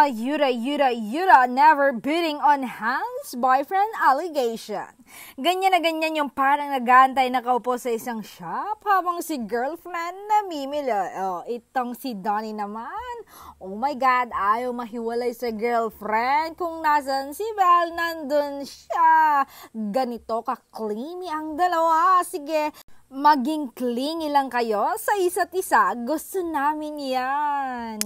Yuda, never bidding on Hans' boyfriend allegation. Ganyan na ganyan yung parang nag-aantay nakaupo sa isang shop habang si girlfriend namimili. Itong si Donnie naman. Oh my God, ayaw mahiwalay sa girlfriend. Kung nasan si Belle, nandun siya. Ganito ka-clingy ang dalawa. Sige, maging clingy lang kayo sa isa't isa. Gusto namin yan.